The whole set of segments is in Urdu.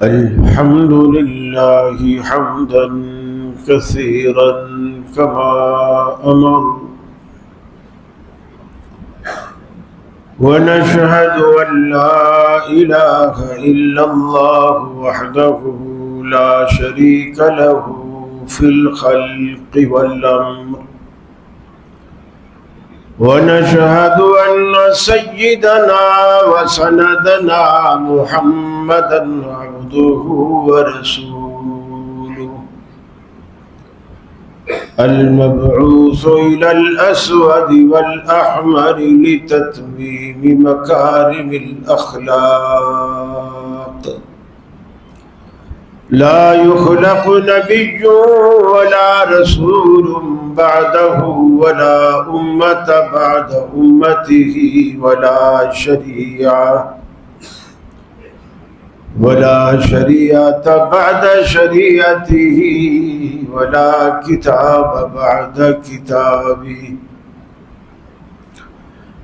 الحمد لله حمدا كثيرا كما أمر، ونشهد أن لا إله إلا الله وحده لا شريك له في الخلق والأمر، ونشهد أن سيدنا وسندنا محمدا عبده ورسوله المبعوث إلى الأسود والأحمر لتتميم مكارم الأخلاق. لا يخلق نبي ولا رسول بعده ولا أمة بعد أمته ولا شريعة بعد شريعته ولا كتاب بعد كتابه.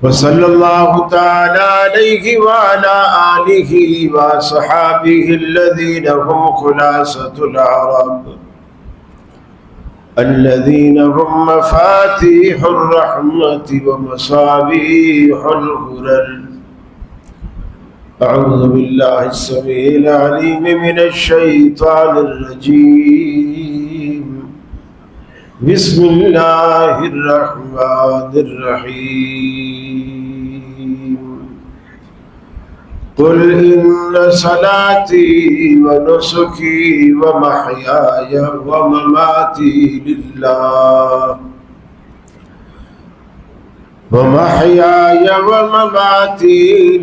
وصلى الله تعالى عليه وعلى آله وصحابه الذين هم خلاصة العرب، الذين هم مفاتيح الرحمة ومصابيح الغرر. أعوذ بالله السميع العليم من الشيطان الرجيم. بسم الله الرحمن الرحيم. قل إن صلاتي ونسكي ومحياي ومماتي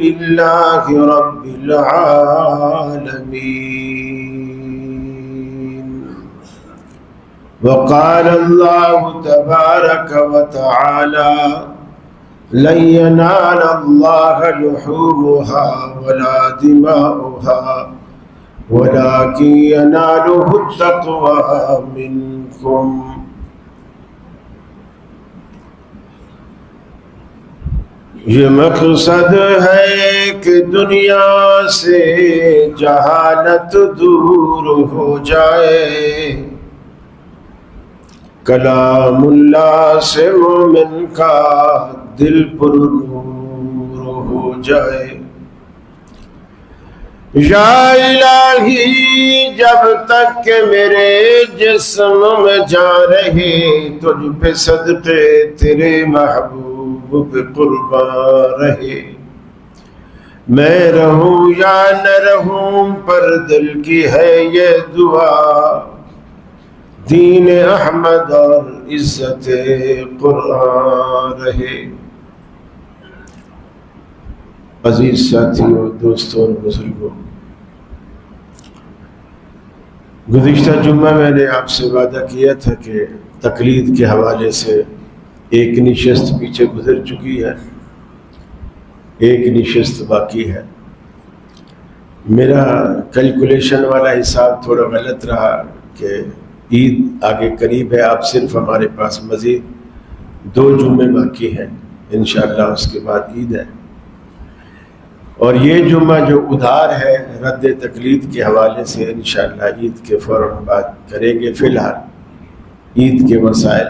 لله رب العالمين. وقال الله تبارك وتعالى: لن ينال الله لحومها ولا دماؤها ولكن يناله التقوى منكم. یہ مقصد ہے کہ دنیا سے جہالت دور ہو جائے، کلام اللہ سے مومن کا دل پر نور ہو جائے۔ یا الہی، جب تک کہ میرے جسم میں جان رہے، تجھ پہ صدقے تیرے محبوب پہ قربان رہے۔ میں رہوں یا نہ رہوں، پر دل کی ہے یہ دعا، دین احمد اور عزت قرآن رہے۔ عزیز ساتھیوں، دوستوں اور بزرگوں، گزشتہ جمعہ میں نے آپ سے وعدہ کیا تھا کہ تقلید کے حوالے سے ایک نشست پیچھے گزر چکی ہے، ایک نشست باقی ہے۔ میرا کیلکولیشن والا حساب تھوڑا غلط رہا کہ عید آگے قریب ہے، اب صرف ہمارے پاس مزید 2 جمعے باقی ہیں، انشاءاللہ اس کے بعد عید ہے۔ اور یہ جمعہ جو ادھار ہے رد تقلید کے حوالے سے انشاءاللہ عید کے فوراً بعد کریں گے۔ فی الحال عید کے مسائل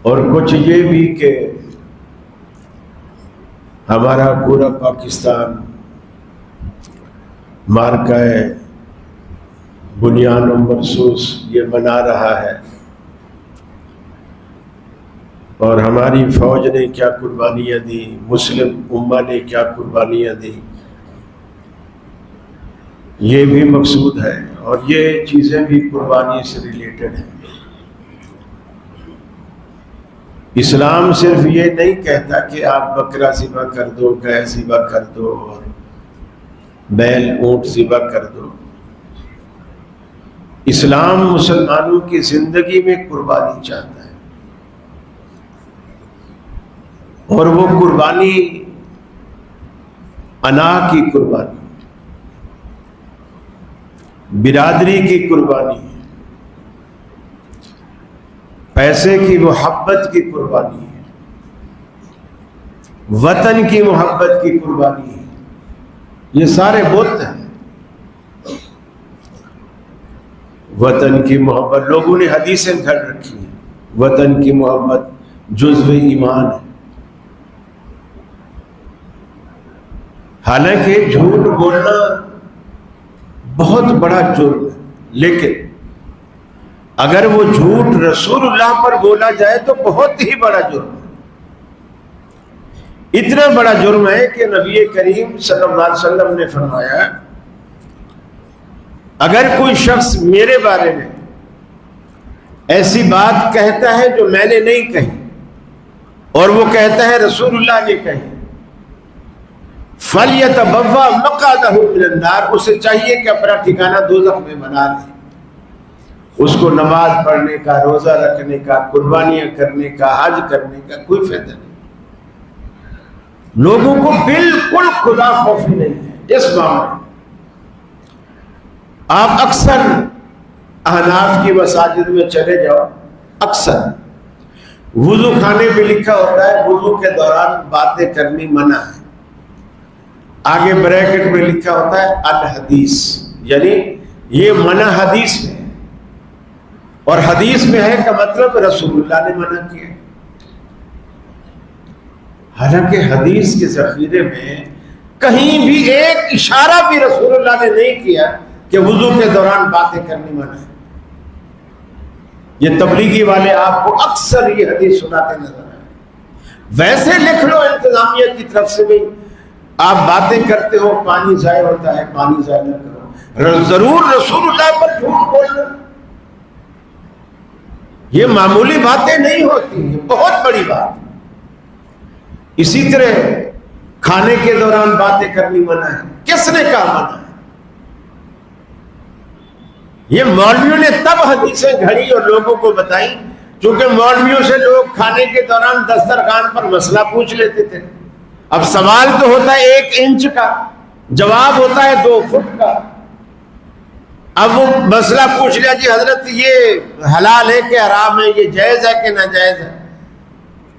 اور کچھ یہ بھی کہ ہمارا پورا پاکستان مارکہ بنیان و مرصوص یہ منا رہا ہے، اور ہماری فوج نے کیا قربانیاں دی، مسلم امہ نے کیا قربانیاں دی، یہ بھی مقصود ہے۔ اور یہ چیزیں بھی قربانی سے ریلیٹڈ ہیں۔ اسلام صرف یہ نہیں کہتا کہ آپ بکرا ذبح کر دو، گائے ذبح کر دو اور بیل اونٹ ذبح کر دو۔ اسلام مسلمانوں کی زندگی میں قربانی چاہتا ہے، اور وہ قربانی انا کی قربانی، برادری کی قربانی ہے، پیسے کی محبت کی قربانی ہے، وطن کی محبت کی قربانی ہے۔ یہ سارے بت ہیں، وطن کی محبت، لوگوں نے حدیثیں گھڑ رکھی ہیں، وطن کی محبت جزو ایمان ہے۔ حالانکہ جھوٹ بولنا بہت بڑا جرم ہے، لیکن اگر وہ جھوٹ رسول اللہ پر بولا جائے تو بہت ہی بڑا جرم ہے۔ اتنا بڑا جرم ہے کہ نبی کریم صلی اللہ علیہ وسلم نے فرمایا اگر کوئی شخص میرے بارے میں ایسی بات کہتا ہے جو میں نے نہیں کہی اور وہ کہتا ہے رسول اللہ نے کہی، فَلْيَتَبَوَّأْ مَقْعَدَهُ مِنَ النَّارِ، اسے چاہیے کہ اپنا ٹھکانہ دوزخ میں بنا لے۔ اس کو نماز پڑھنے کا، روزہ رکھنے کا، قربانیاں کرنے کا، حج کرنے کا کوئی فائدہ نہیں۔ لوگوں کو بالکل خدا خوفی نہیں ہے اس معاملے میں۔ آپ اکثر احناف کی مساجد میں چلے جاؤ، اکثر وضو خانے پہ لکھا ہوتا ہے وضو کے دوران باتیں کرنی منع ہے، آگے بریکٹ میں لکھا ہوتا ہے الحدیث، یعنی یہ منع حدیث میں ہے، اور حدیث میں ہے کا مطلب رسول اللہ نے منع کیا۔ حالانکہ حدیث کے ذخیرے میں کہیں بھی ایک اشارہ بھی رسول اللہ نے نہیں کیا کہ وضو کے دوران باتیں کرنی منع ہے۔ یہ تبلیغی والے آپ کو اکثر یہ حدیث سناتے نظر آئے۔ ویسے لکھ لو انتظامیہ کی طرف سے بھی، آپ باتیں کرتے ہو پانی ضائع ہوتا ہے، پانی ضائع نہ کرو، ضرور رسول اللہ پر جھوٹ بولنا یہ معمولی باتیں نہیں ہوتی، یہ بہت بڑی بات۔ اسی طرح کھانے کے دوران باتیں کرنی منع ہے، کس نے کہا منع ہے؟ یہ مولویوں نے تب حدیثیں گھڑی اور لوگوں کو بتائی چونکہ مولویوں سے لوگ کھانے کے دوران دسترخوان پر مسئلہ پوچھ لیتے تھے۔ اب سوال تو ہوتا ہے 1 انچ کا، جواب ہوتا ہے 2 فٹ کا۔ اب وہ مسئلہ پوچھ لیا جی حضرت یہ حلال ہے کہ حرام ہے، یہ جائز ہے کہ ناجائز ہے۔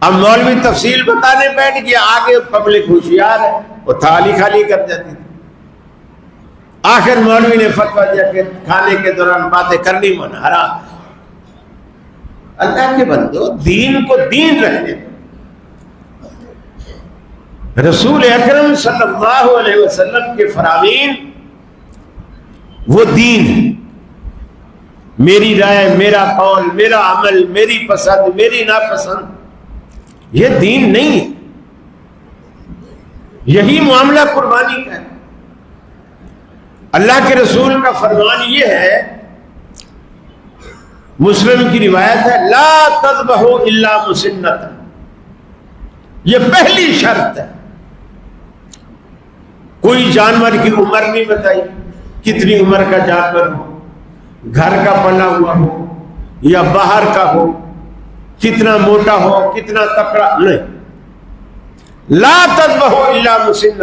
اب مولوی تفصیل بتانے بیٹھ گیا، آگے پبلک ہوشیار ہے، وہ تھالی خالی کر جاتی تھی۔ آخر مولوی نے فتویٰ دیا کہ کھانے کے دوران باتیں کرنی منع، حرام۔ اللہ کے بندو، دین کو دین رہنے دو۔ رسول اکرم صلی اللہ علیہ وسلم کے فرامین وہ دین ہے۔ میری رائے، میرا قول، میرا عمل، میری پسند، میری ناپسند، یہ دین نہیں ہے۔ یہی معاملہ قربانی کا ہے۔ اللہ کے رسول کا فرمان یہ ہے، مسلم کی روایت ہے لا تذبحوا الا مسنۃ، یہ پہلی شرط ہے۔ کوئی جانور کی عمر نہیں بتائی، کتنی عمر کا جانور ہو، گھر کا پلا ہوا ہو یا باہر کا ہو، کتنا موٹا ہو، کتنا تکڑا، نہیں۔ لا تذبحوا الا مسنۃ،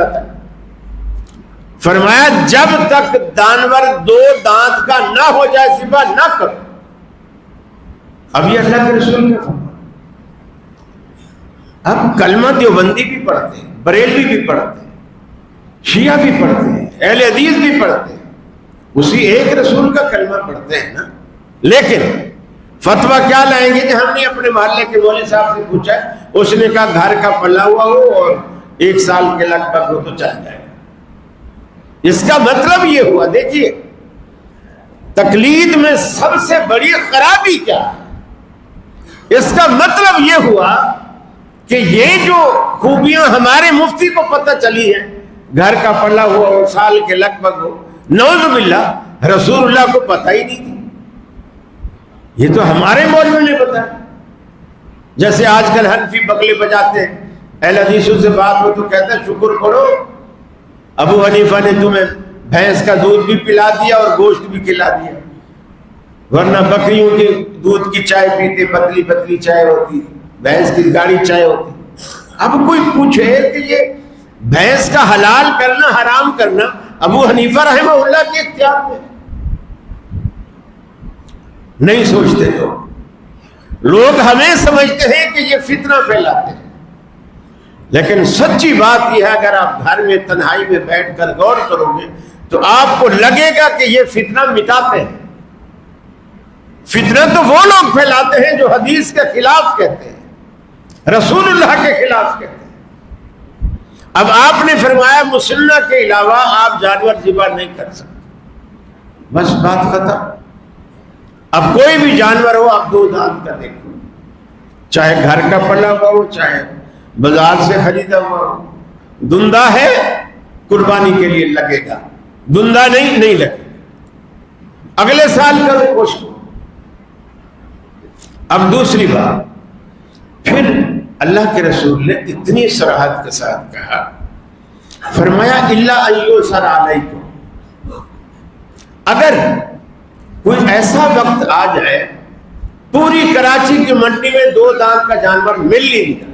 فرمایا جب تک جانور 2 دانت کا نہ ہو جائے ذبح نہ کرو۔ اب یہ اللہ کے رسول کا فرمان۔ اب کلمہ دیوبندی بھی پڑھتے ہیں، بریلوی بھی پڑھتے ہیں، شیعہ بھی پڑھتے ہیں، اہل حدیث بھی پڑھتے ہیں، اسی ایک رسول کا کلمہ پڑھتے ہیں نا، لیکن فتویٰ کیا لائیں گے کہ ہم نے اپنے محلے کے مولوی صاحب سے پوچھا، اس نے کہا گھر کا پلا ہوا ہو اور 1 سال کے لگ بھگ ہو تو چل جائے گا۔ اس کا مطلب یہ ہوا، دیکھیے تقلید میں سب سے بڑی خرابی کیا ہے؟ اس کا مطلب یہ ہوا کہ یہ جو خوبیاں ہمارے مفتی کو پتہ چلی ہیں، گھر کا پلا ہوا ہو، سال کے لگ بھگ ہو، نعوذ باللہ رسول اللہ کو پتہ ہی نہیں تھی، یہ تو ہمارے مولوی نے بتایا۔ جیسے آج کل حنفی بغلے بجاتے ہیں، اہل حدیثوں سے بات ہو تو کہتے ہیں شکر کرو ابو حنیفہ نے تمہیں بھینس کا دودھ بھی پلا دیا اور گوشت بھی کھلا دیا، ورنہ بکریوں کے دودھ کی چائے پیتے، پتلی پتلی چائے ہوتی، بھینس کی گاڑی چائے ہوتی۔ اب کوئی پوچھے کہ یہ بھینس کا حلال کرنا حرام کرنا ابو حنیفہ رحمہ اللہ کے اختیار میں نہیں سوچتے، لوگ ہمیں سمجھتے ہیں کہ یہ فتنہ پھیلاتے ہیں، لیکن سچی بات یہ ہے اگر آپ گھر میں تنہائی میں بیٹھ کر غور کرو گے تو آپ کو لگے گا کہ یہ فتنہ مٹاتے ہیں۔ فتنہ تو وہ لوگ پھیلاتے ہیں جو حدیث کے خلاف کہتے ہیں، رسول اللہ کے خلاف کہتے ہیں۔ اب آپ نے فرمایا مسنہ کے علاوہ آپ جانور ذبح نہیں کر سکتے، بس بات ختم۔ اب کوئی بھی جانور ہو آپ 2 دانت کا دیکھو، چاہے گھر کا پلا ہوا ہو چاہے بازار سے خریدا ہوا ہو، دندہ ہے قربانی کے لیے لگے گا، دندہ نہیں لگے گا، اگلے سال کرو کوشش۔ اب دوسری بات، پھر اللہ کے رسول نے اتنی صراحت کے ساتھ کہا، فرمایا الا ان یؤثر علیکم، اگر کوئی ایسا وقت آ جائے پوری کراچی کی منڈی میں 2 دانت کا جانور مل ہی نہیں،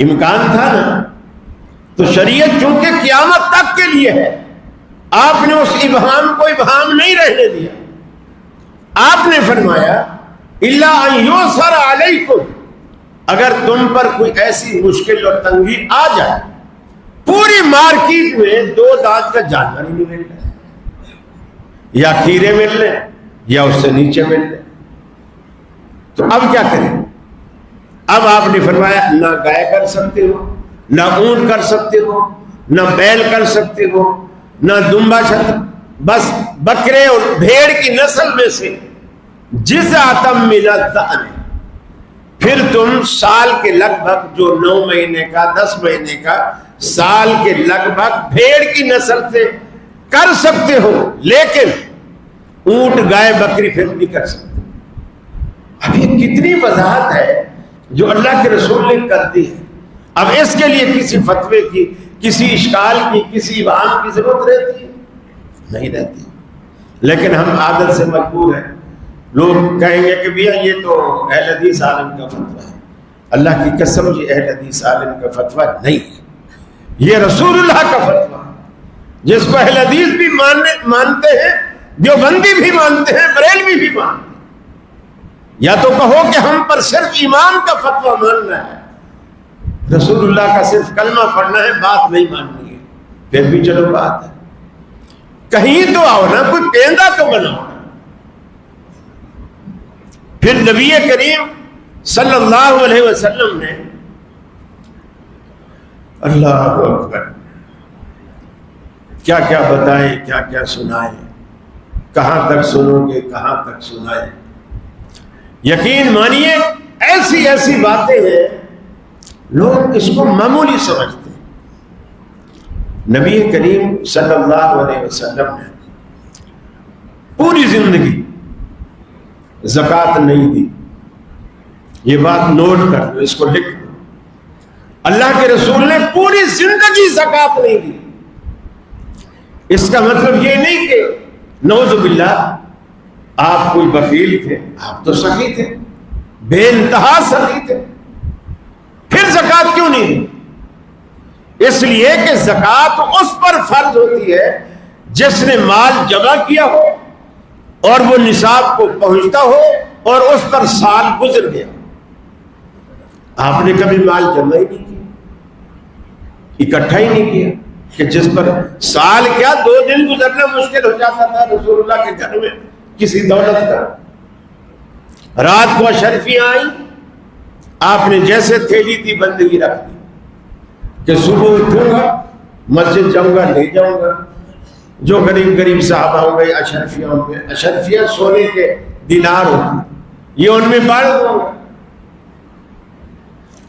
امکان تھا نا، تو شریعت چونکہ قیامت تک کے لیے ہے، آپ نے اس ابہام کو ابہام نہیں رہنے دیا۔ آپ نے فرمایا الا ان یؤثر علیکم، اگر تم پر کوئی ایسی مشکل اور تنگی آ جائے، پوری مارکیٹ میں 2 دانت کا جانور ہی نہیں مل رہا، یا کھیرے مل رہے یا اس سے نیچے مل رہے، تو اب کیا کریں؟ اب آپ نے فرمایا نہ گائے کر سکتے ہو، نہ اونٹ کر سکتے ہو، نہ بیل کر سکتے ہو، نہ دمبا چھتر، بس بکرے اور بھیڑ کی نسل میں سے جزءً من الضأن، پھر تم سال کے لگ بھگ جو 9 مہینے کا 10 مہینے کا سال کے لگ بھگ بھیڑ کی نسل سے کر سکتے ہو، لیکن اونٹ گائے بکری پھر نہیں کر سکتے۔ اب یہ کتنی وضاحت ہے جو اللہ کے رسول نے کر دی ہے۔ اب اس کے لیے کسی فتوے کی، کسی اشکال کی، کسی ابہام کی ضرورت رہتی ہے؟ نہیں رہتی، لیکن ہم عادت سے مجبور ہیں۔ لوگ کہیں گے کہ بھیا یہ تو اہل حدیث عالم کا فتویٰ ہے، اللہ کی قسم یہ اہل حدیث عالم کا فتویٰ نہیں ہے، یہ رسول اللہ کا فتویٰ ہے، جس کو اہل حدیث بھی مانتے ہیں، دیوبندی بھی مانتے ہیں، بریلوی بھی مانتے ہیں۔ یا تو کہو کہ ہم پر صرف امام کا فتویٰ ماننا ہے، رسول اللہ کا صرف کلمہ پڑھنا ہے، بات نہیں ماننی ہے، پھر بھی چلو بات ہے، کہیں تو آؤ نا، کوئی پیندا تو بناؤ۔ پھر نبی کریم صلی اللہ علیہ وسلم نے، اللہ اکبر، کیا کیا بتائیں، کیا کیا سنائیں، کہاں تک سنو گے، کہاں تک سنائیں۔ یقین مانیے ایسی ایسی باتیں ہیں لوگ اس کو معمولی سمجھتے ہیں۔ نبی کریم صلی اللہ علیہ وسلم نے پوری زندگی زکوٰۃ نہیں دی، یہ بات نوٹ کر لو، اس کو لکھ لو۔ اللہ کے رسول نے پوری زندگی زکوٰۃ نہیں دی۔ اس کا مطلب یہ نہیں کہ نعوذ باللہ آپ کوئی بخیل تھے، آپ تو سخی تھے، بے انتہا سخی تھے، پھر زکوٰۃ کیوں نہیں دی؟ اس لیے کہ زکوٰۃ اس پر فرض ہوتی ہے جس نے مال جمع کیا ہو اور وہ نصاب کو پہنچتا ہو اور اس پر سال گزر گیا۔ آپ نے کبھی مال جمع ہی نہیں کیا، اکٹھا ہی نہیں کیا، کہ جس پر سال کیا 2 دن گزرنا مشکل ہو جاتا تھا رسول اللہ کے گھر میں کسی دولت کا۔ رات کو اشرفیاں آئیں، آپ نے جیسے تھیلی تھی بندگی رکھ دی کہ صبح اٹھوں گا مسجد جاؤں گا لے جاؤں گا، جو غریب صحابہ ہوں گے اشرفیہ ہوں گے، اشرفیہ سونے کے دینار ہوتی، یہ ان میں بڑھ دوں گا۔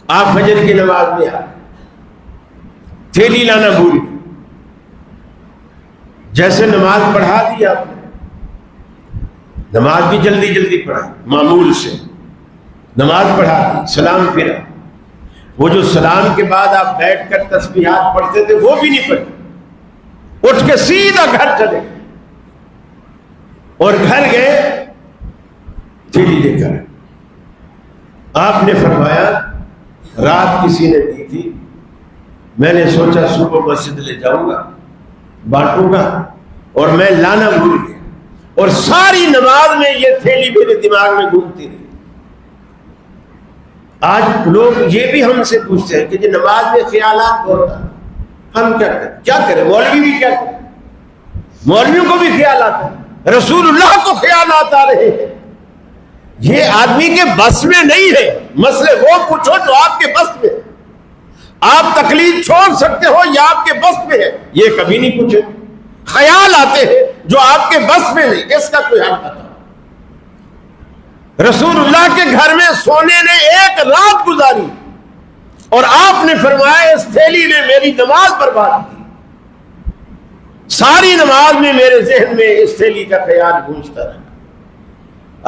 آپ فجر کی نماز میں آ گئے، تھیلی لانا بھول گئے، جیسے نماز پڑھا دی آپ نے، نماز بھی جلدی جلدی پڑھا، معمول سے نماز پڑھا دی، سلام پھرا، وہ جو سلام کے بعد آپ بیٹھ کر تسبیحات پڑھتے تھے وہ بھی نہیں پڑھی، اٹھ کے سیدھا گھر چلے گئے، اور گھر گئے تھیلی لے کر۔ آپ نے فرمایا رات کسی نے دی تھی، میں نے سوچا صبح مسجد لے جاؤں گا بانٹوں گا، اور میں لانا بھول گیا، اور ساری نماز میں یہ تھیلی میرے دماغ میں گھومتی رہی۔ آج لوگ یہ بھی ہم سے پوچھتے ہیں کہ جو نماز میں خیالات بہت آتے، ہم کیا کریں؟ مولوی بھی کیا کریں؟ مولویوں کو بھی خیال آتا ہے، رسول اللہ کو خیالات آ رہے ہیں. یہ آدمی کے بس میں نہیں ہے. مسئلے وہ پوچھو جو آپ کے بس میں ہے. آپ تقلید چھوڑ سکتے ہو یا آپ کے بس میں ہے, یہ کبھی نہیں پوچھے. خیال آتے ہیں جو آپ کے بس میں نہیں, اس کا کوئی حل بتاؤ. رسول اللہ کے گھر میں سونے نے ایک رات گزاری اور آپ نے فرمایا اس تھیلی نے میری نماز برباد کی. ساری نماز میں میرے ذہن میں اس تھیلی کا خیال گونجتا رہا.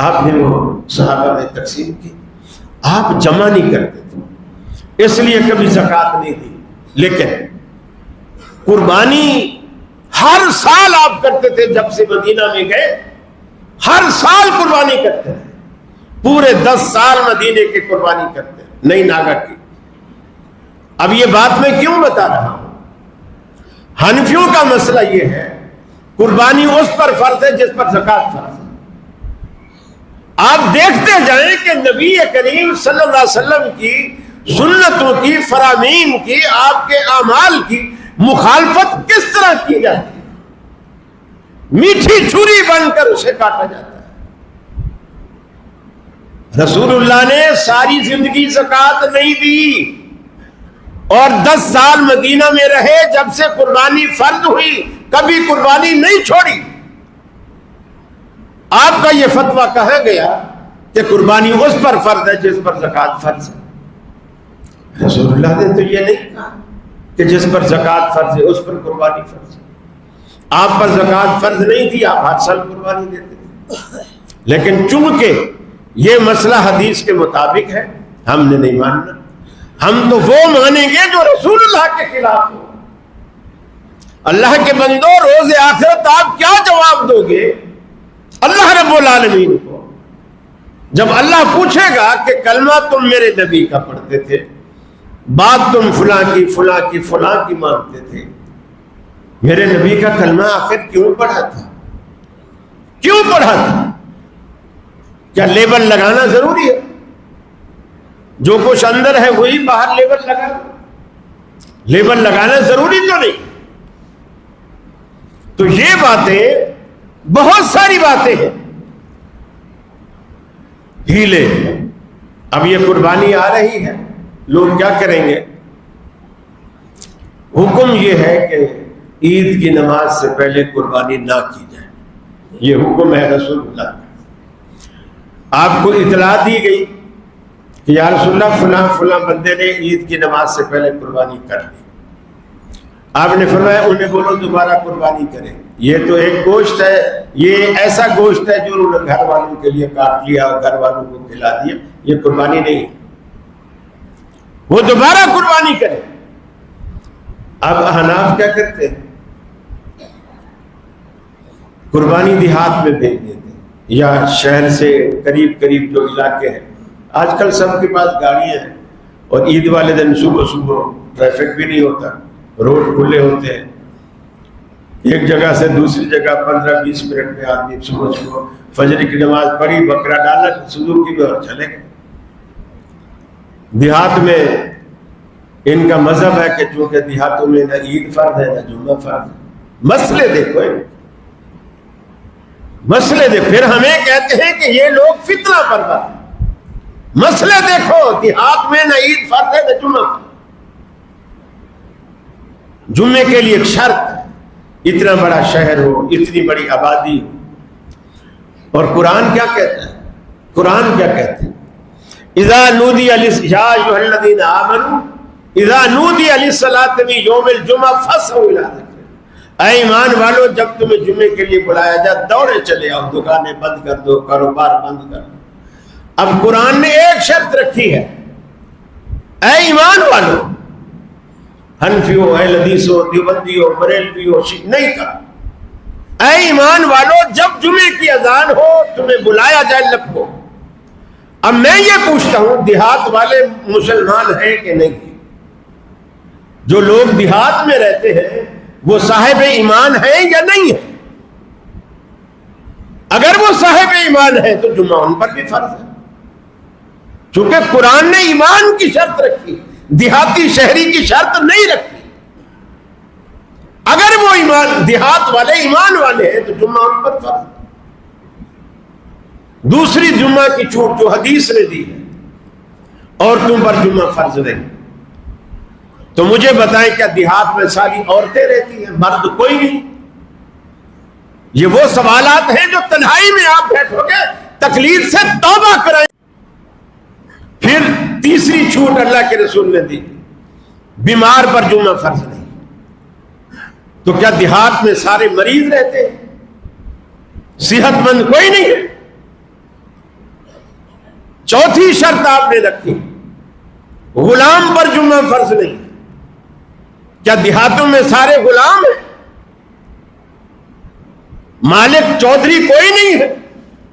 آپ نے وہ صحابہ میں تقسیم کی. آپ جمع نہیں کرتے تھے اس لیے کبھی زکوٰۃ نہیں دی, لیکن قربانی ہر سال آپ کرتے تھے. جب سے مدینہ میں گئے ہر سال قربانی کرتے تھے. پورے 10 سال مدینے کی قربانی کرتے ہیں, نہیں ناگا کی. اب یہ بات میں کیوں بتا رہا ہوں؟ حنفیوں کا مسئلہ یہ ہے قربانی اس پر فرض ہے جس پر زکوٰۃ فرض ہے. آپ دیکھتے جائیں کہ نبی کریم صلی اللہ علیہ وسلم کی سنتوں کی, فرامین کی, آپ کے اعمال کی مخالفت کس طرح کی جاتی ہے. میٹھی چھری بن کر اسے کاٹا جاتا ہے. رسول اللہ نے ساری زندگی زکوٰۃ نہیں دی اور 10 سال مدینہ میں رہے. جب سے قربانی فرض ہوئی کبھی قربانی نہیں چھوڑی. آپ کا یہ فتویٰ کہا گیا کہ قربانی اس پر فرض ہے جس پر زکوٰۃ فرض ہے. رسول اللہ نے تو یہ نہیں کہا کہ جس پر زکوٰۃ فرض ہے اس پر قربانی فرض ہے. آپ پر زکوٰۃ فرض نہیں تھی, آپ ہر سال قربانی دیتے تھے. لیکن چونکہ یہ مسئلہ حدیث کے مطابق ہے ہم نے نہیں ماننا. ہم تو وہ مانیں گے جو رسول اللہ کے خلاف ہو. اللہ کے بندو, روز آخرت آپ کیا جواب دو گے اللہ رب العالمین کو جب اللہ پوچھے گا کہ کلمہ تم میرے نبی کا پڑھتے تھے, بات تم فلاں کی فلاں کی فلاں کی مانتے تھے, میرے نبی کا کلمہ آخر کیوں پڑھا تھا؟ کیوں پڑھا تھا؟ کیا لیبل لگانا ضروری ہے؟ جو کچھ اندر ہے وہی باہر لیبل لگانا. لیبل لگانا ضروری تو نہیں. تو یہ باتیں بہت ساری باتیں ہیں. ہیلے. اب یہ قربانی آ رہی ہے, لوگ کیا کریں گے؟ حکم یہ ہے کہ عید کی نماز سے پہلے قربانی نہ کی جائے. یہ حکم ہے رسول اللہ کا. آپ کو اطلاع دی گئی کہ یا رسول اللہ فلاں فلاں بندے نے عید کی نماز سے پہلے قربانی کر لی. آپ نے فرمایا انہیں بولو دوبارہ قربانی کریں. یہ تو ایک گوشت ہے, یہ ایسا گوشت ہے جو انہوں نے گھر والوں کے لیے کاٹ لیا اور گھر والوں کو کھلا دیا, یہ قربانی نہیں ہے. وہ دوبارہ قربانی کریں. اب احناف کیا کرتے ہیں؟ قربانی دیہات میں بھیج دیتے ہیں یا شہر سے قریب قریب جو علاقے ہیں. آج کل سب کے پاس گاڑیاں ہیں اور عید والے دن صبح صبح ٹریفک بھی نہیں ہوتا, روڈ کھلے ہوتے ہیں. ایک جگہ سے دوسری جگہ 15-20 منٹ میں آدمی صبح صبح فجر کی نماز پڑھی, بکرا ڈالا سزوکی میں اور چلے گئے. دیہات میں ان کا مذہب ہے کہ چونکہ دیہاتوں میں نہ عید فرض ہے نہ جمعہ فرض ہے. مسئلے دیکھو, مسئلے دیکھو. پھر ہمیں کہتے ہیں کہ یہ لوگ فتنہ پرور ہیں. مسئلے دیکھو, دیہات میں نہ عید فرض ہے نہ جمعہ فرض. جمعے کے لیے ایک شرط ہے, اتنا بڑا شہر ہو, اتنی بڑی آبادی ہو. اور قرآن کیا کہتا ہے؟ قرآن کیا کہتے ہیں؟ اذا نودی یا ایھا الذین آمنوا اذا نودی للصلاۃ من یوم الجمعہ فاسعوا الی ذکر. اے ایمان والو, جب تمہیں جمعے کے لیے بلایا جائے دوڑے چلے آؤ, دکانیں بند کر دو, کاروبار بند کر دو. اب قرآن نے ایک شرط رکھی ہے, اے ایمان والو. حنفی ہو, اہل حدیث ہو, دیوبندی ہو, بریلوی ہو, نہیں کہا. اے ایمان والو, جب جمعے کی اذان ہو تمہیں بلایا جائے لب کو. اب میں یہ پوچھتا ہوں دیہات والے مسلمان ہیں کہ نہیں؟ جو لوگ دیہات میں رہتے ہیں وہ صاحب ایمان ہیں یا نہیں ہیں؟ اگر وہ صاحب ایمان ہیں تو جمعہ ان پر بھی فرض ہے, چونکہ قرآن نے ایمان کی شرط رکھی, دیہاتی شہری کی شرط نہیں رکھی. اگر وہ ایمان دیہات والے ایمان والے ہیں تو جمعہ ان پر فرض ہے. دوسری جمعہ کی چھوٹ جو حدیث نے دی ہے، عورتوں پر جمعہ فرض نہیں. تو مجھے بتائیں کیا دیہات میں ساری عورتیں رہتی ہیں، مرد کوئی نہیں؟ یہ وہ سوالات ہیں جو تنہائی میں آپ بیٹھو گے تقلید سے توبہ کرائیں. پھر تیسری چھوٹ اللہ کے رسول نے دی، بیمار پر جمعہ فرض نہیں. تو کیا دیہات میں سارے مریض رہتے ہیں؟ صحت مند کوئی نہیں ہے. چوتھی شرط آپ نے رکھی، غلام پر جمعہ فرض نہیں. کیا دیہاتوں میں سارے غلام ہیں؟ مالک چودھری کوئی نہیں ہے،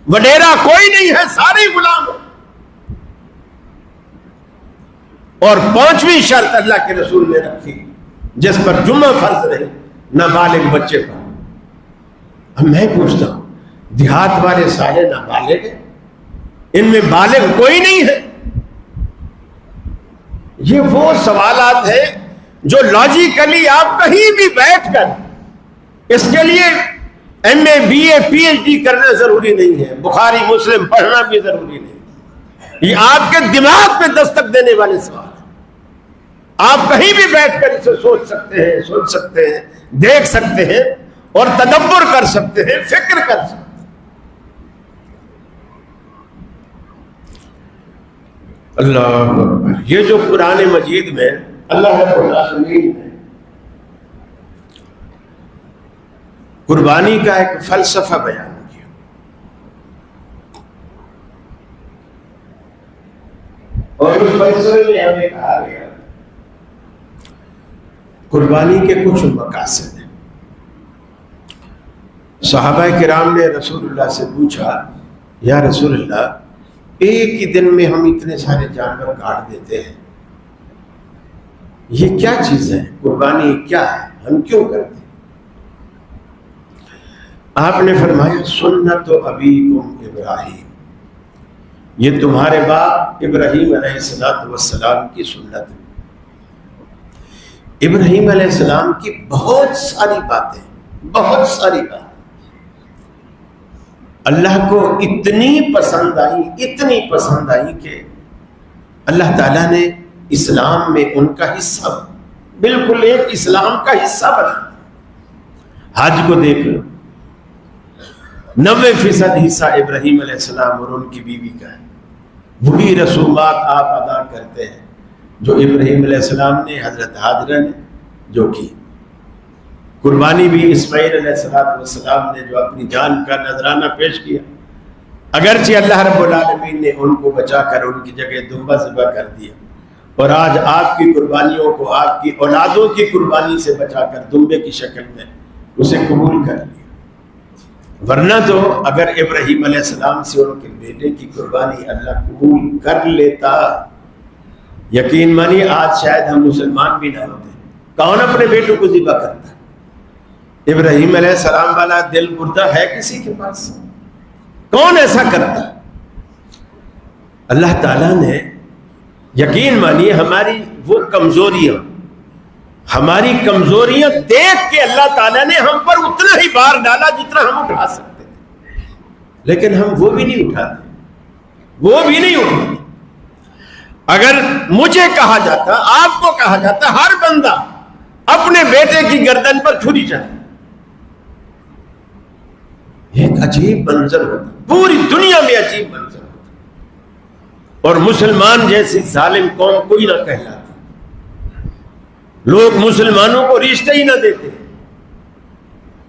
وڈیرا کوئی نہیں ہے، سارے غلام ہیں. اور پانچویں شرط اللہ کے رسول نے رکھی، جس پر جمعہ فرض نہیں، نابالغ بچے پر. اب میں پوچھتا ہوں، دیہات والے سارے نابالغ ہیں؟ ان میں بالغ کوئی نہیں ہے؟ یہ وہ سوالات ہیں جو لاجیکلی آپ کہیں بھی بیٹھ کر، اس کے لیے M A B A P H D کرنا ضروری نہیں ہے، بخاری مسلم پڑھنا بھی ضروری نہیں. یہ آپ کے دماغ پہ دستک دینے والے سوال ہیں. آپ کہیں بھی بیٹھ کر اسے سوچ سکتے ہیں، سن سکتے ہیں، دیکھ سکتے ہیں اور تدبر کر سکتے ہیں، فکر کر سکتے ہیں. اللہ اکبر. یہ جو قرآن مجید میں اللہ رب العالمین نے قربانی کا ایک فلسفہ بیان کیا، اور اس فلسفے میں ہمیں کہا گیا قربانی کے کچھ مقاصد ہیں. صحابہ کرام نے رسول اللہ سے پوچھا، یا رسول اللہ، ایک ہی دن میں ہم اتنے سارے جانور کاٹ دیتے ہیں، یہ کیا چیز ہے؟ قربانی کیا ہے؟ ہم کیوں کرتے ہیں؟ آپ نے فرمایا، سنت ابیکم ابراہیم، یہ تمہارے باپ ابراہیم علیہ السلام کی سنت ہے. ابراہیم علیہ السلام کی بہت ساری باتیں اللہ کو اتنی پسند آئی کہ اللہ تعالیٰ نے اسلام میں ان کا حصہ، بالکل ایک اسلام کا حصہ بنا. حج کو دیکھ لو، 90% حصہ ابراہیم علیہ السلام اور ان کی بیوی کا ہے. وہی رسومات آپ ادا کرتے ہیں جو ابراہیم علیہ السلام نے، حضرت حاجرہ نے جو کی. قربانی بھی اسماعیل علیہ السلام نے جو اپنی جان کا نذرانہ پیش کیا، اگرچہ اللہ رب العالمین نے ان کو بچا کر ان کی جگہ دمبا ذبح کر دیا، اور آج آپ کی قربانیوں کو آپ کی اولادوں کی قربانی سے بچا کر دمبے کی شکل میں اسے قبول کر لیا. ورنہ تو اگر ابراہیم علیہ السلام سے ان کے بیٹے کی قربانی اللہ قبول کر لیتا، یقین مانی آج شاید ہم مسلمان بھی نہ ہوتے. کون اپنے بیٹوں کو ذبح کرتا؟ ابراہیم علیہ السلام والا دل گردہ ہے کسی کے پاس؟ کون ایسا کرتا؟ اللہ تعالیٰ نے، یقین مانیے، ہماری وہ کمزوریاں دیکھ کے اللہ تعالیٰ نے ہم پر اتنا ہی بار ڈالا جتنا ہم اٹھا سکتے تھے، لیکن ہم وہ بھی نہیں اٹھاتے. اگر مجھے کہا جاتا، آپ کو کہا جاتا، ہر بندہ اپنے بیٹے کی گردن پر چھری چلائے، ایک عجیب منظر ہوتا، پوری دنیا میں عجیب منظر ہوتا، اور مسلمان جیسی ظالم قوم کوئی نہ کہلاتی. لوگ مسلمانوں کو رشتہ ہی نہ دیتے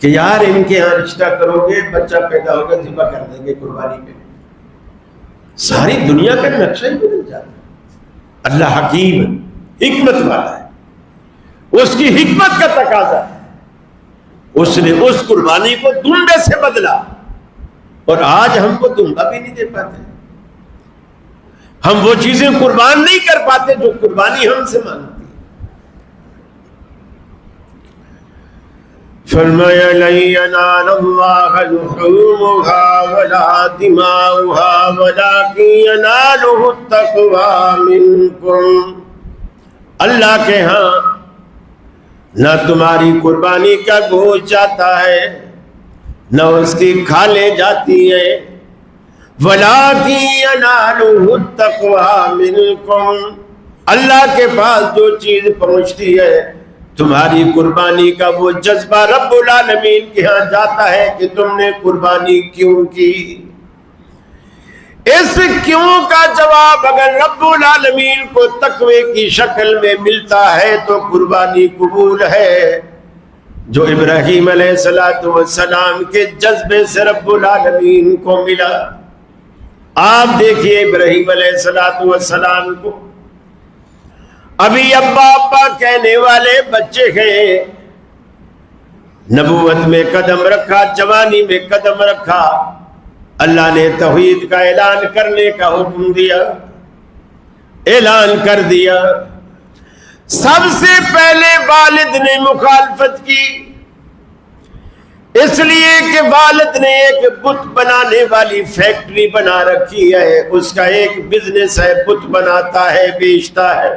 کہ یار ان کے ہاں رشتہ کرو گے، بچہ پیدا ہوگا، ذبح کر دیں گے قربانی پہ. ساری دنیا کا نقشہ ہی بدل جاتا ہے. اللہ حکیم، حکمت والا ہے، اس کی حکمت کا تقاضا ہے. اس نے اس قربانی کو دمبے سے بدلا، اور آج ہم کو دمبا بھی نہیں دے پاتے. ہم وہ چیزیں قربان نہیں کر پاتے جو قربانی ہم سے مانگتی. فرمایا لن ينال الله لحومها ولا دماؤها ولكن يناله التقوى منكم. اللہ کے ہاں نہ تمہاری قربانی کا گوشت جاتا ہے، نہ اس کی کھالیں جاتی ہیں، وَلَٰكِن يَنَالُهُ التَّقْوَىٰ مِنكُمْ، اللہ کے پاس جو چیز پہنچتی ہے تمہاری قربانی کا وہ جذبہ رب العالمین کے ہاں جاتا ہے کہ تم نے قربانی کیوں کی۔ اس کیوں کا جواب اگر رب العالمین کو تقوی کی شکل میں ملتا ہے تو قربانی قبول ہے، جو ابراہیم علیہ السلام کے جذبے سے رب العالمین کو ملا۔ آپ دیکھیے ابراہیم علیہ السلام کو ابھی ابا ابا کہنے والے بچے ہیں، نبوت میں قدم رکھا، جوانی میں قدم رکھا، اللہ نے توحید کا اعلان کرنے کا حکم دیا، اعلان کر دیا۔ سب سے پہلے والد نے مخالفت کی، اس لیے کہ والد نے ایک بت بنانے والی فیکٹری بنا رکھی ہے، اس کا ایک بزنس ہے، بت بناتا ہے، بیچتا ہے۔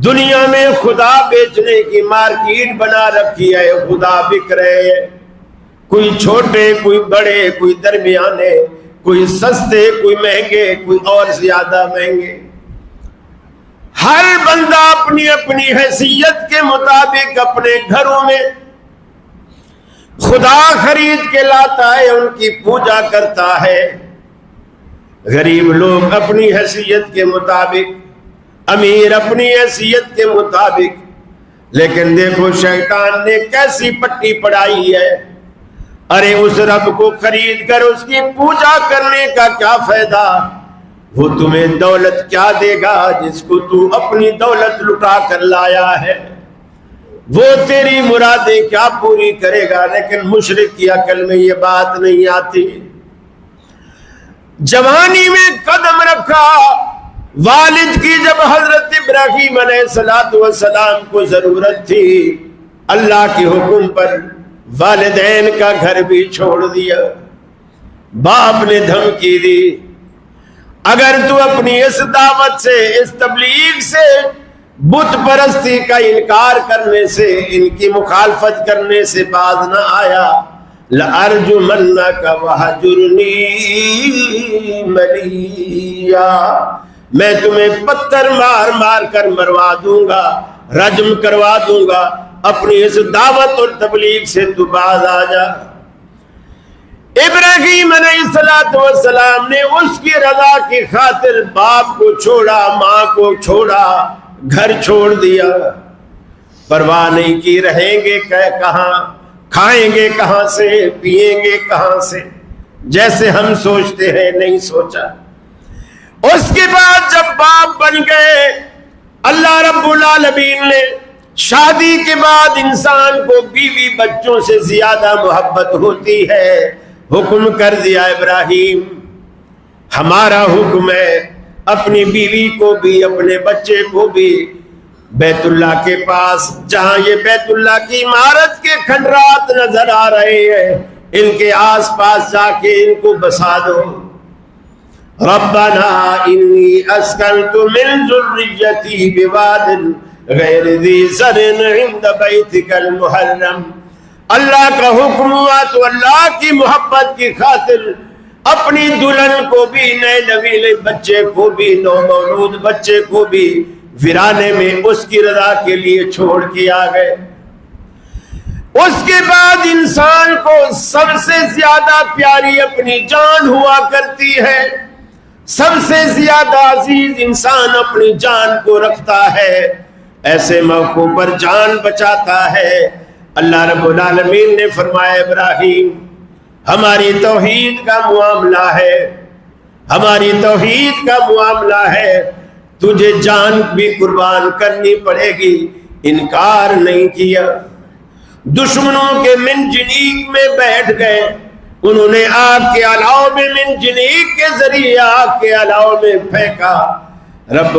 دنیا میں خدا بیچنے کی مارکیٹ بنا رکھی ہے، خدا بک رہے ہیں، کوئی چھوٹے، کوئی بڑے، کوئی درمیانے، کوئی سستے، کوئی مہنگے، کوئی اور زیادہ مہنگے۔ ہر بندہ اپنی اپنی حیثیت کے مطابق اپنے گھروں میں خدا خرید کے لاتا ہے، ان کی پوجا کرتا ہے۔ غریب لوگ اپنی حیثیت کے مطابق، امیر اپنی حیثیت کے مطابق۔ لیکن دیکھو شیطان نے کیسی پٹی پڑھائی ہے، ارے اس رب کو خرید کر اس کی پوجا کرنے کا کیا فائدہ، وہ تمہیں دولت کیا دے گا جس کو تو اپنی دولت لٹا کر لایا ہے، وہ تیری مرادیں کیا پوری کرے گا۔ لیکن مشرک کی عقل میں یہ بات نہیں آتی۔ جوانی میں قدم رکھا، والد کی جب حضرت ابراہیم علیہ السلام کو ضرورت تھی، اللہ کے حکم پر والدین کا گھر بھی چھوڑ دیا۔ باپ نے دھمکی دی، اگر تو اپنی اس دعوت سے، اس تبلیغ سے، بت پرستی کا انکار کرنے سے، ان کی مخالفت کرنے سے باز نہ آیا، لَأَرْجُمَنَّكَ وَهْجُرْنِي مَلِيًّا، میں تمہیں پتھر مار مار کر مروا دوں گا، رجم کروا دوں گا، اپنی اس دعوت اور تبلیغ سے تو باز آ جا۔ ابراہیم علیہ السلام نے اس کی رضا کی خاطر باپ کو چھوڑا، ماں کو چھوڑا، گھر چھوڑ دیا، پرواہ نہیں کی رہیں گے کہاں، کھائیں گے کہاں سے، پیئیں گے کہاں سے، جیسے ہم سوچتے ہیں نہیں سوچا۔ اس کے بعد جب باپ بن گئے، اللہ رب العالمین نے شادی کے بعد انسان کو بیوی بچوں سے زیادہ محبت ہوتی ہے، حکم کر دیا ابراہیم، ہمارا حکم ہے اپنی بیوی کو بھی، اپنے بچے کو بھی بیت اللہ کے پاس، جہاں یہ بیت اللہ کی عمارت کے کھنڈرات نظر آ رہے ہیں، ان کے آس پاس جا کے ان کو بسا دو۔ ربنا انی اسکنت من ذریتی بواد غیر ذی زرع عند بیتک المحرم، اللہ کا حکم ہوا تو اللہ کی محبت کی خاطر اپنی دلہن کو بھی، نئے نویلے بچے کو بھی، نومولود بچے کو بھی ویرانے میں اس کی رضا کے لیے چھوڑ کے آ گئے۔ اس کے بعد انسان کو سب سے زیادہ پیاری اپنی جان ہوا کرتی ہے، سب سے زیادہ عزیز انسان اپنی جان کو رکھتا ہے، ایسے موقعوں پر جان بچاتا ہے۔ اللہ رب العالمین نے فرمایا ابراہیم ہماری توحید کا معاملہ ہے، ہماری توحید کا معاملہ ہے، تجھے جان بھی قربان کرنی پڑے گی، انکار نہیں کیا۔ دشمنوں کے منجنیق میں بیٹھ گئے، انہوں نے آگ کے علاؤ میں منجنیق کے ذریعے آگ کے علاؤ میں پھینکا، رب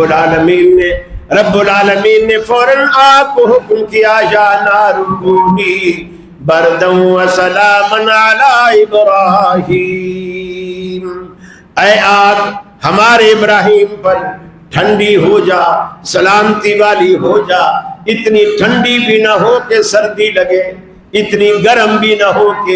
العالمین نے فوراً آگ کو حکم کیا، یا نار کونی بردا وسلاما علی ابراہیم، اے آگ ہمارے ابراہیم پر ٹھنڈی ہو جا، سلامتی والی ہو جا، اتنی ٹھنڈی بھی نہ ہو کہ سردی لگے، اتنی گرم بھی نہ ہو کہ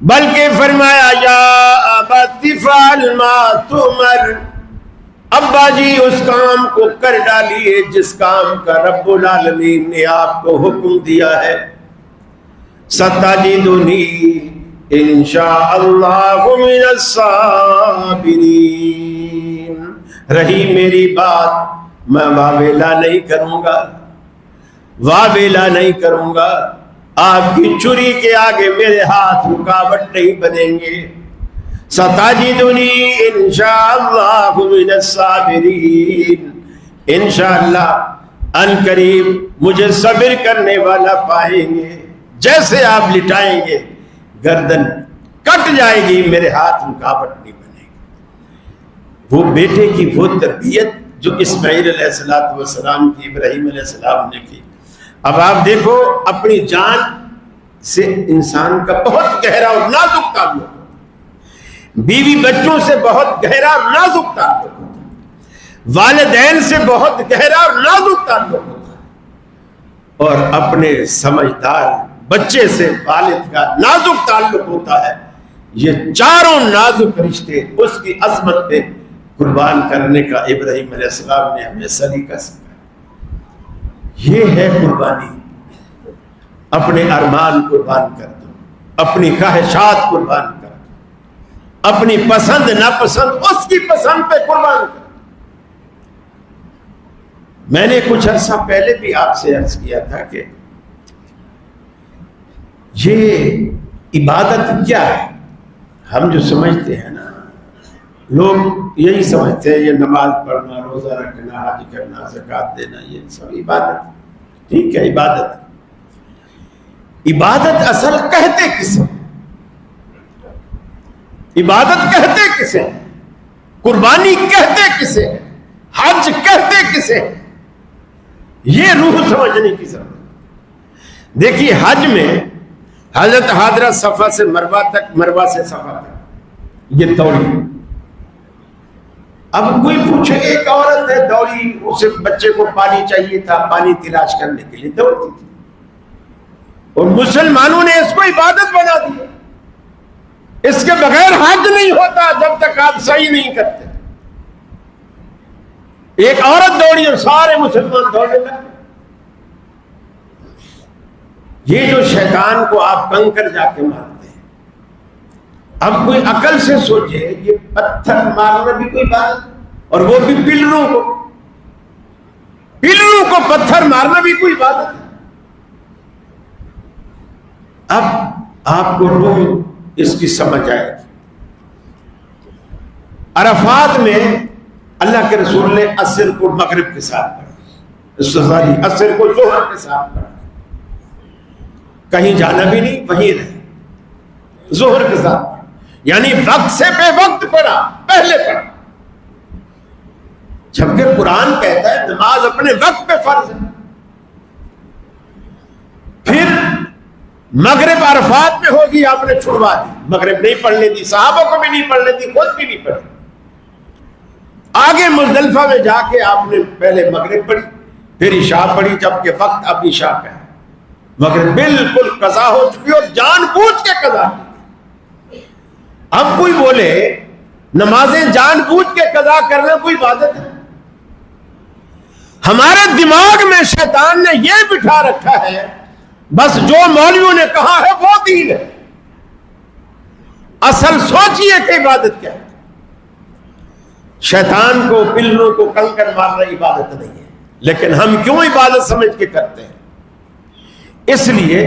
بلکہ فرمایا یا ابت افعل ما تؤمر، ابا جی اس کام کو کر ڈالیے جس کام کا رب العالمین نے آپ کو حکم دیا ہے. ستجدنی انشاء اللہ من الصابرین، رہی میری بات میں واویلا نہیں کروں گا، واویلا نہیں کروں گا. آپ کی چھری کے آگے میرے ہاتھ رکاوٹ نہیں بنیں گے. ستجدنی انشاءاللہ من الصابرین، انشاءاللہ ان قریب مجھے صبر کرنے والا پائیں گے. جیسے آپ لٹائیں گے گردن کٹ جائے گی، میرے ہاتھ رکاوٹ نہیں بنے گی. وہ بیٹے کی وہ تربیت جو اسماعیل علیہ السلام کی ابراہیم علیہ السلام نے کی. اب آپ دیکھو اپنی جان سے انسان کا بہت گہرا اور نازک تعلق ہوتا ہے، بیوی بچوں سے بہت گہرا اور نازک تعلق ہوتا ہے، والدین سے بہت گہرا اور نازک تعلق ہوتا ہے، اور اپنے سمجھدار بچے سے والد کا نازک تعلق ہوتا ہے. یہ چاروں نازک رشتے اس کی عظمت پہ قربان کرنے کا ابراہیم علیہ السلام نے ہمیں سلیقہ سکھایا. یہ ہے قربانی. اپنے ارمان قربان کر دو، اپنی خواہشات قربان کر دو، اپنی پسند ناپسند اس کی پسند پہ قربان کر دو. میں نے کچھ عرصہ پہلے بھی آپ سے عرض کیا تھا کہ یہ عبادت کیا ہے. ہم جو سمجھتے ہیں نا، لوگ یہی سمجھتے ہیں یہ نماز پڑھنا، روزہ رکھنا، حج کرنا، زکوٰۃ دینا، یہ سب عبادت. ٹھیک ہے عبادت. عبادت اصل کہتے کسے؟ عبادت کہتے کسے؟ قربانی کہتے کسے؟ حج کہتے کسے؟ یہ روح سمجھنے کی ضرورت. دیکھیے حج میں حضرت حاضرہ صفا سے مروہ تک، مروہ سے صفا تک یہ دوڑی. اب کوئی پوچھے ایک عورت ہے دوڑی، اسے بچے کو پانی چاہیے تھا، پانی تلاش کرنے کے لیے دوڑتی تھی، اور مسلمانوں نے اس کو عبادت بنا دی. اس کے بغیر حج نہیں ہوتا جب تک آپ صحیح نہیں کرتے. ایک عورت دوڑی اور سارے مسلمان دوڑنے لگے. یہ جو شیطان کو آپ کنکر جا کے مارتے ہیں، اب کوئی عقل سے سوچے یہ پتھر مارنا بھی کوئی بات ہے، اور وہ بھی پلروں کو پتھر مارنا بھی کوئی بات ہے. اب آپ کو روح اس کی سمجھ آئے گی. عرفات میں اللہ کے رسول نے عصر کو مغرب کے ساتھ پڑھا، عصر کو ظہر کے ساتھ پڑھا. کہیں جانا بھی نہیں، وہیں رہے، ظہر کے ساتھ پڑھا. یعنی وقت سے بے وقت پڑھا، پہلے پڑھا. جبکہ قرآن کہتا ہے نماز اپنے وقت پہ فرض ہے. پھر مغرب عرفات میں ہوگی، آپ نے چھڑوا دی، مغرب نہیں پڑھنے دی، صحابہ کو بھی نہیں پڑھنے دی، خود بھی نہیں پڑھی. آگے مزدلفہ میں جا کے آپ نے پہلے مغرب پڑھی، پھر عشاء پڑھی، جبکہ وقت اب عشاء کا ہے. مغرب بالکل قضا ہو چکی اور جان بوجھ کے قضا کی. اب کوئی بولے نمازیں جان بوجھ کے قضا کرنا کوئی عبادت ہے؟ ہمارے دماغ میں شیطان نے یہ بٹھا رکھا ہے بس جو مولویوں نے کہا ہے وہ دین ہے. اصل سوچئے کہ عبادت کیا ہے. شیطان کو، پلروں کو کنکر مارنا عبادت نہیں ہے. لیکن ہم کیوں عبادت سمجھ کے کرتے ہیں؟ اس لیے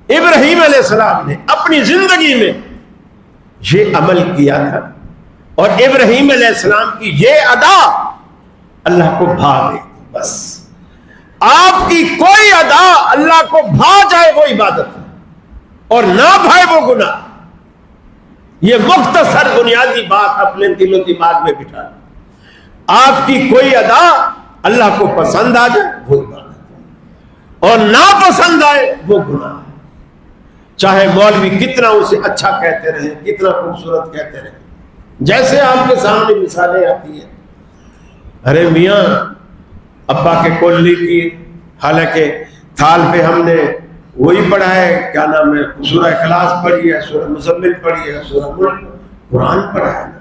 ابراہیم علیہ السلام نے اپنی زندگی میں یہ عمل کیا تھا، اور ابراہیم علیہ السلام کی یہ ادا اللہ کو بھا گئی. بس آپ کی کوئی ادا اللہ کو بھا جائے وہ عبادت ہے، اور نہ بھائے وہ گناہ. یہ مختصر بنیادی بات اپنے دل و دماغ میں بٹھا. آپ کی کوئی ادا اللہ کو پسند آ جائے وہ عبادت ہے، اور نہ پسند آئے وہ گناہ ہے. چاہے مولوی کتنا اسے اچھا کہتے رہے، کتنا خوبصورت کہتے رہے. جیسے آپ کے سامنے مثالیں آتی ہیں، ارے میاں ابا کے کول نہیں کیے، حالانکہ تھال پہ ہم نے وہی پڑھا ہے، کیا نام ہے، سورہ اخلاص پڑھی ہے، سورہ مزمل پڑھی ہے، سورہ ملک، قرآن پڑھا ہے نا۔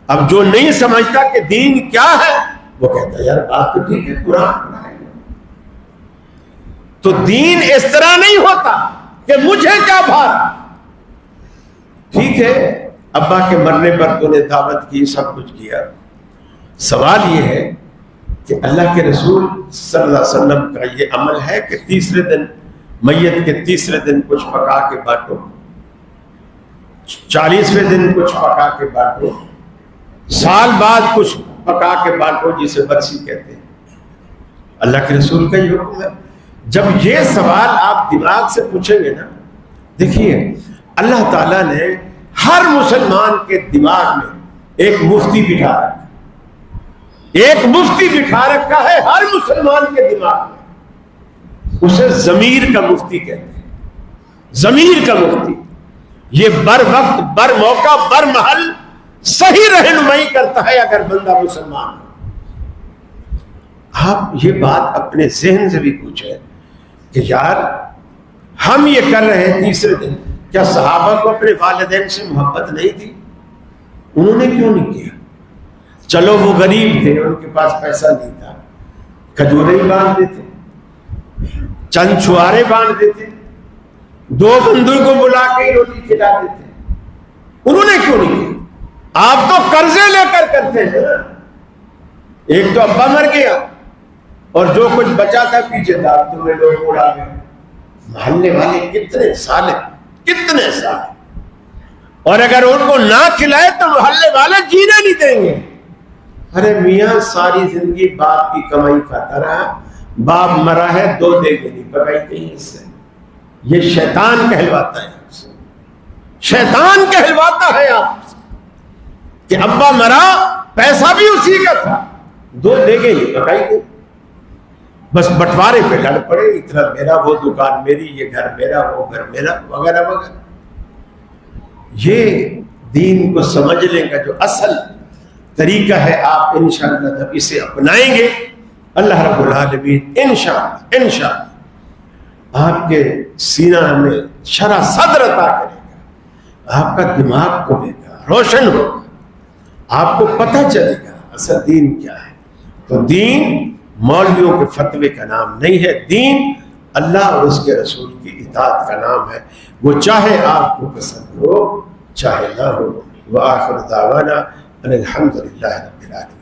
اب جو نہیں سمجھتا کہ دین کیا ہے وہ کہتا ہے یار بات تو ٹھیک ہے، قرآن پڑھا ہے۔ تو دین اس طرح نہیں ہوتا کہ مجھے کیا بھارا، ٹھیک ہے ابا کے مرنے پر تو نے دعوت کی، سب کچھ کیا، سوال یہ ہے کہ اللہ کے رسول صلی اللہ علیہ وسلم کا یہ عمل ہے کہ تیسرے دن، میت کے تیسرے دن کچھ پکا کے بانٹو، 40ویں دن کچھ پکا کے بانٹو، سال بعد کچھ پکا کے بانٹو، جسے برسی کہتے ہیں۔ اللہ کے رسول کا یہ حکم ہے۔ جب یہ سوال آپ دماغ سے پوچھیں گے نا، دیکھیے اللہ تعالیٰ نے ہر مسلمان کے دماغ میں ایک مفتی بٹھا رکھا، ایک مفتی بٹھا رکھا ہے ہر مسلمان کے دماغ میں، اسے ضمیر کا مفتی کہتے ہیں۔ ضمیر کا مفتی یہ بر وقت، بر موقع، بر محل صحیح رہنمائی کرتا ہے اگر بندہ مسلمان ہو۔ آپ یہ بات اپنے ذہن سے بھی پوچھیں کہ یار ہم یہ کر رہے ہیں تیسرے دن، کیا صحابہ کو اپنے والدین سے محبت نہیں تھی؟ انہوں نے کیوں نہیں کیا؟ چلو وہ غریب تھے، ان کے پاس پیسہ نہیں تھا، کھجورے ہی باندھ دیتے، چند چھوارے باندھ دیتے، 2 بندوں کو بلا کے روٹی کھلا دیتے، انہوں نے کیوں نہیں کیا؟ آپ تو قرضے لے کر کرتے ہیں۔ ایک تو ابا مر گیا اور جو کچھ بچا تھا پیچھے دعوتوں میں لوگ اڑا گئے، محلے والے کتنے کتنے سالے، اور اگر ان کو نہ کھلائے تو محلے والے جینے نہیں دیں گے۔ ارے میاں ساری زندگی باپ کی کمائی کھاتا رہا، باپ مرا ہے 2 دیگیں نہیں پکائی گئی اس سے، یہ شیطان کہلواتا ہے آپ سے، شیطان کہلواتا ہے آپ سے کہ ابا مرا پیسہ بھی اسی کا تھا، 2 دیگیں نہیں پکائی گئی، بس بٹوارے پہ لڑ پڑے، اتنا میرا، وہ دکان میری، یہ گھر میرا، وہ گھر میرا، وغیرہ وغیرہ۔ یہ دین کو سمجھنے کا جو اصل طریقہ ہے، آپ انشاءاللہ جب اسے اپنائیں گے، اللہ رب العالمین انشاءاللہ آپ کے سینہ میں شرح صدر عطا کرے گا، آپ کا دماغ کھلے گا، روشن ہوگا، آپ کو پتہ چلے گا اصل دین کیا ہے۔ تو دین مولویوں کے فتوے کا نام نہیں ہے، دین اللہ اور اس کے رسول کی اطاعت کا نام ہے، وہ چاہے آپ کو پسند ہو چاہے نہ ہو۔ وآخر دعوانا ان الحمد للہ رب العالمین۔